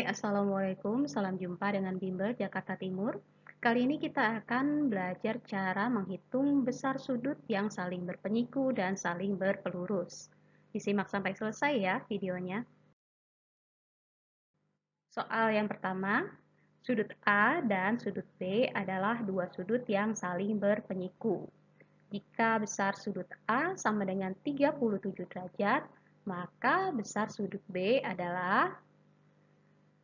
Assalamualaikum. Salam jumpa dengan Bimbel Jakarta Timur. Kali ini kita akan belajar cara menghitung besar sudut yang saling berpenyiku dan saling berpelurus. Disimak sampai selesai ya videonya. Soal yang pertama, sudut A dan sudut B adalah dua sudut yang saling berpenyiku. Jika besar sudut A sama dengan 37 derajat, maka besar sudut B adalah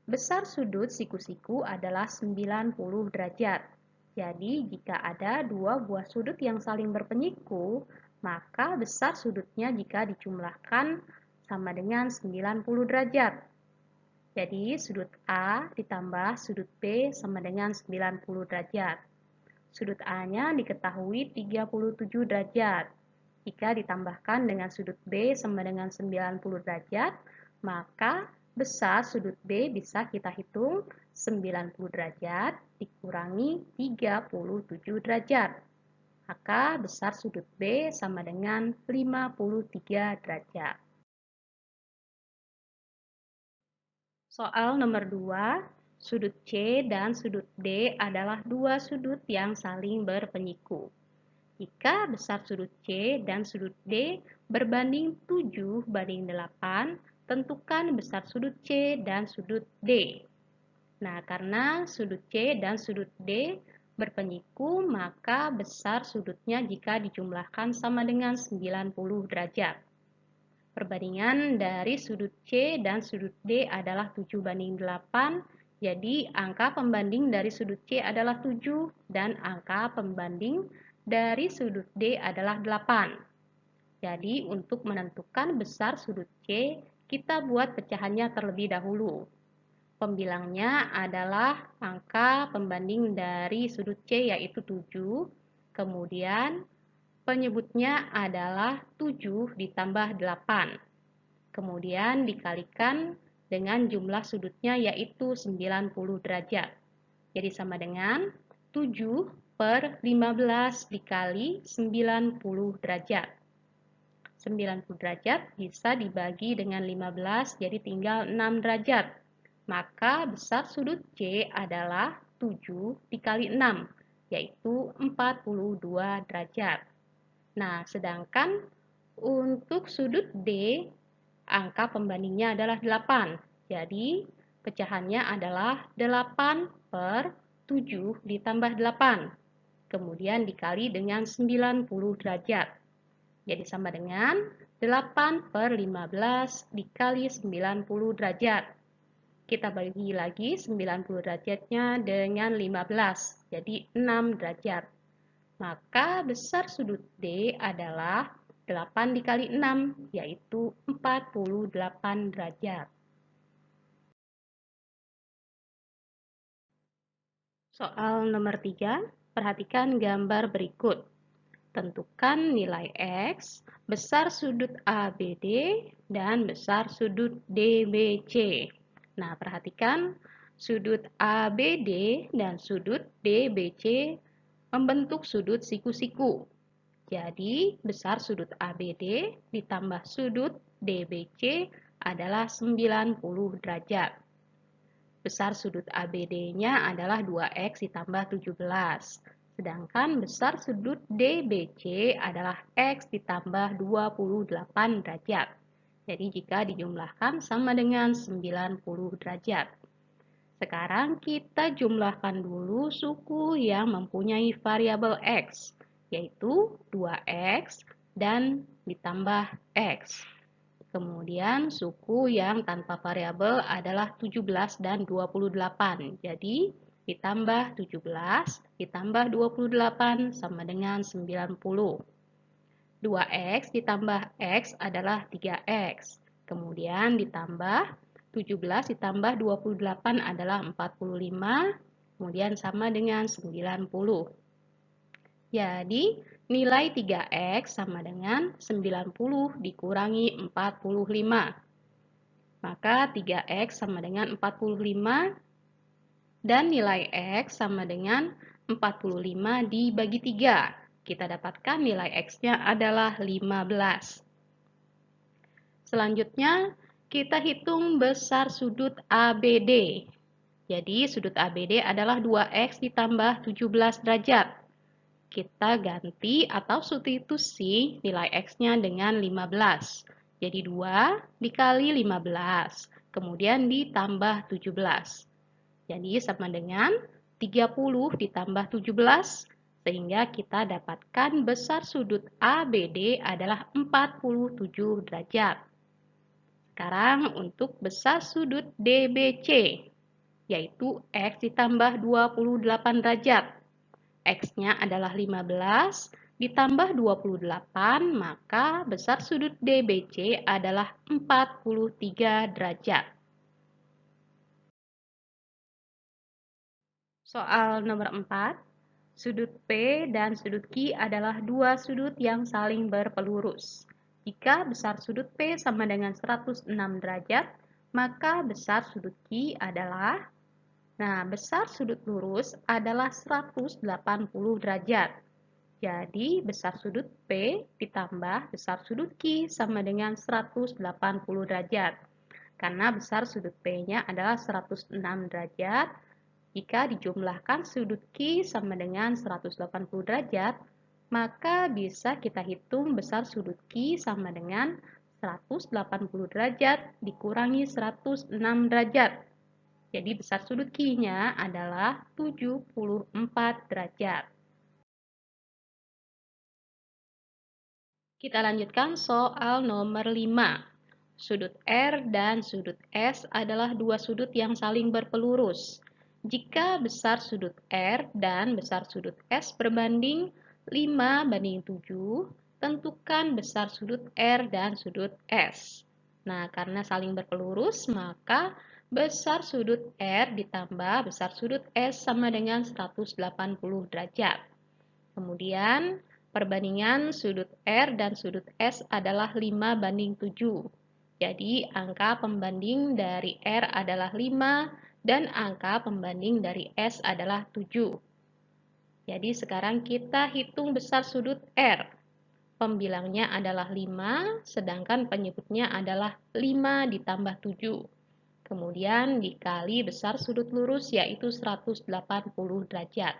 besar sudut siku-siku adalah 90 derajat. Jadi, jika ada dua buah sudut yang saling berpenyiku, maka besar sudutnya jika dijumlahkan sama dengan 90 derajat. Jadi, sudut A ditambah sudut B sama dengan 90 derajat. Sudut A-nya diketahui 37 derajat. Jika ditambahkan dengan sudut B sama dengan 90 derajat, maka besar sudut B bisa kita hitung 90 derajat dikurangi 37 derajat. Maka besar sudut B sama dengan 53 derajat. Soal nomor 2, sudut C dan sudut D adalah dua sudut yang saling berpenyiku. Jika besar sudut C dan sudut D berbanding 7:8, tentukan besar sudut C dan sudut D. Nah, karena sudut C dan sudut D berpenyiku, maka besar sudutnya jika dijumlahkan sama dengan 90 derajat. Perbandingan dari sudut C dan sudut D adalah 7:8, jadi angka pembanding dari sudut C adalah 7 dan angka pembanding dari sudut D adalah 8. Jadi, untuk menentukan besar sudut C, kita buat pecahannya terlebih dahulu. Pembilangnya adalah angka pembanding dari sudut C yaitu 7, kemudian penyebutnya adalah 7 ditambah 8. Kemudian dikalikan dengan jumlah sudutnya yaitu 90 derajat. Jadi sama dengan 7/15 dikali 90 derajat. 90 derajat bisa dibagi dengan 15, jadi tinggal 6 derajat. Maka besar sudut C adalah 7 dikali 6, yaitu 42 derajat. Nah, sedangkan untuk sudut D, angka pembandingnya adalah 8. Jadi, pecahannya adalah 8/7 ditambah 8. Kemudian dikali dengan 90 derajat. Jadi sama dengan 8/15 dikali 90 derajat. Kita bagi lagi 90 derajatnya dengan 15, jadi 6 derajat. Maka besar sudut D adalah 8 dikali 6, yaitu 48 derajat. Soal nomor 3, perhatikan gambar berikut. Tentukan nilai X, besar sudut ABD, dan besar sudut DBC. Nah, perhatikan sudut ABD dan sudut DBC membentuk sudut siku-siku. Jadi, besar sudut ABD ditambah sudut DBC adalah 90 derajat. Besar sudut ABD-nya adalah 2X ditambah 17. Sedangkan besar sudut DBC adalah X ditambah 28 derajat. Jadi jika dijumlahkan sama dengan 90 derajat. Sekarang kita jumlahkan dulu suku yang mempunyai variabel X, yaitu 2X dan ditambah X. Kemudian suku yang tanpa variabel adalah 17 dan 28. Jadi ditambah 17 ditambah 28 sama dengan 90. 2X ditambah X adalah 3X. Kemudian ditambah 17 ditambah 28 adalah 45. Kemudian sama dengan 90. Jadi nilai 3X sama dengan 90 dikurangi 45. Maka 3X sama dengan 45 dan nilai X sama dengan 45 dibagi 3. Kita dapatkan nilai X-nya adalah 15. Selanjutnya Kita hitung besar sudut ABD. Jadi sudut ABD adalah 2x ditambah 17 derajat. Kita ganti atau substitusi nilai x-nya dengan 15. Jadi 2 dikali 15, kemudian ditambah 17. Jadi sama dengan 30 ditambah 17, sehingga kita dapatkan besar sudut ABD adalah 47 derajat. Sekarang untuk besar sudut DBC, yaitu X ditambah 28 derajat. X-nya adalah 15 ditambah 28, maka besar sudut DBC adalah 43 derajat. Soal nomor 4, sudut P dan sudut Q adalah dua sudut yang saling berpelurus. Jika besar sudut P sama dengan 106 derajat, maka besar sudut Q adalah, besar sudut lurus adalah 180 derajat. Jadi, besar sudut P ditambah besar sudut Q sama dengan 180 derajat. Karena besar sudut P-nya adalah 106 derajat, jika dijumlahkan sudut Q sama dengan 180 derajat, maka bisa kita hitung besar sudut Q sama dengan 180 derajat dikurangi 106 derajat. Jadi besar sudut Q-nya adalah 74 derajat. Kita lanjutkan soal nomor 5. Sudut R dan sudut S adalah dua sudut yang saling berpelurus. Jika besar sudut R dan besar sudut S berbanding 5:7, tentukan besar sudut R dan sudut S. Karena saling berpelurus, maka besar sudut R ditambah besar sudut S sama dengan 180 derajat. Kemudian, perbandingan sudut R dan sudut S adalah 5:7. Jadi, angka pembanding dari R adalah 5 dan angka pembanding dari S adalah 7. Jadi, sekarang kita hitung besar sudut R. Pembilangnya adalah 5, sedangkan penyebutnya adalah 5 ditambah 7. Kemudian dikali besar sudut lurus yaitu 180 derajat.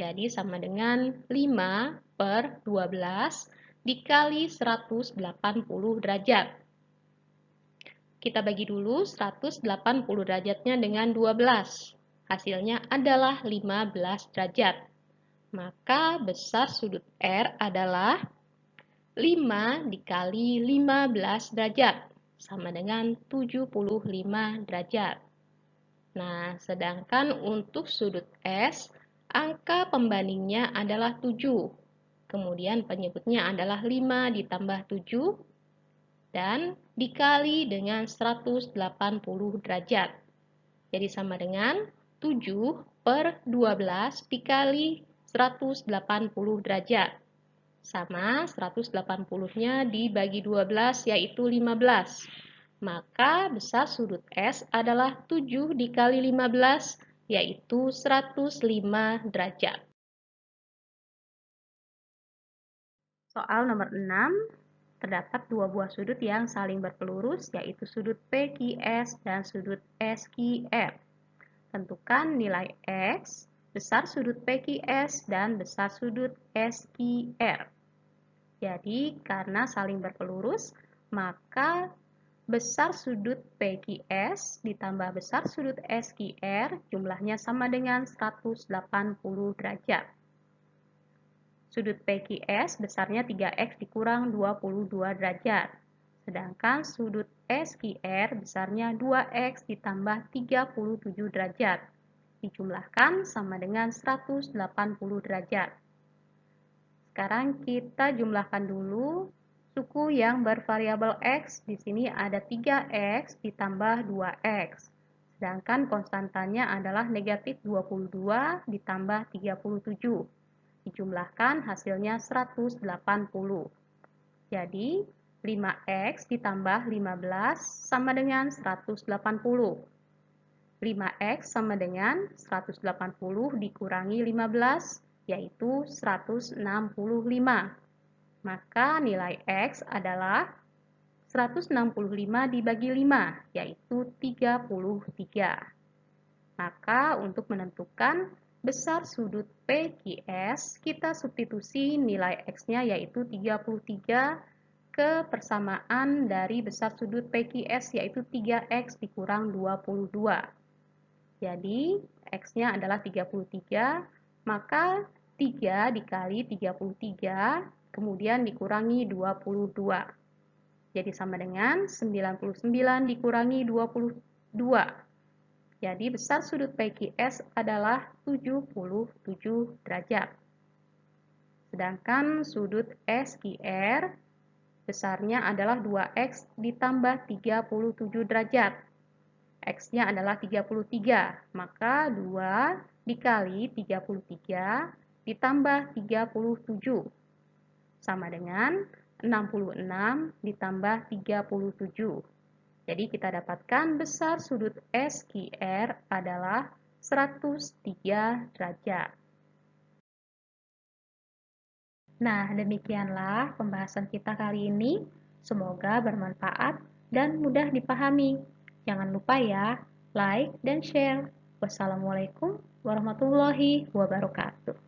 Jadi sama dengan 5/12 dikali 180 derajat. Kita bagi dulu 180 derajatnya dengan 12. Hasilnya adalah 15 derajat. Maka besar sudut R adalah 5 dikali 15 derajat, sama dengan 75 derajat. Sedangkan untuk sudut S, angka pembandingnya adalah 7. Kemudian penyebutnya adalah 5 ditambah 7 dan dikali dengan 180 derajat. Jadi sama dengan 7/12 dikali 180 derajat. Sama 180-nya dibagi 12 yaitu 15. Maka besar sudut S adalah 7 dikali 15 yaitu 105 derajat. Soal nomor 6. Terdapat dua buah sudut yang saling berpelurus, yaitu sudut PQS dan sudut SQR. Tentukan nilai X, besar sudut PQS dan besar sudut SQR. Jadi, karena saling berpelurus, maka besar sudut PQS ditambah besar sudut SQR jumlahnya sama dengan 180 derajat. Sudut PQS besarnya 3x dikurang 22 derajat. Sedangkan sudut SQR besarnya 2x ditambah 37 derajat. Dijumlahkan sama dengan 180 derajat. Sekarang kita jumlahkan dulu suku yang bervariabel x. Di sini ada 3x ditambah 2x. Sedangkan konstantanya adalah negatif 22 ditambah 37. Dijumlahkan hasilnya 180. Jadi 5x ditambah 15 sama dengan 180. 5x sama dengan 180 dikurangi 15 yaitu 165. Maka nilai x adalah 165 dibagi 5, yaitu 33. Maka untuk menentukan besar sudut PQS, kita substitusi nilai X-nya yaitu 33 ke persamaan dari besar sudut PQS yaitu 3X dikurang 22. Jadi, X-nya adalah 33, maka 3 dikali 33, kemudian dikurangi 22. Jadi sama dengan 99 dikurangi 22. Jadi besar sudut PQS adalah 77 derajat. Sedangkan sudut SQR besarnya adalah 2X ditambah 37 derajat. X-nya adalah 33, maka 2 dikali 33 ditambah 37 sama dengan 66 ditambah 37. Jadi kita dapatkan besar sudut SQR adalah 103 derajat. Nah, demikianlah pembahasan kita kali ini. Semoga bermanfaat dan mudah dipahami. Jangan lupa ya, like dan share. Wassalamualaikum warahmatullahi wabarakatuh.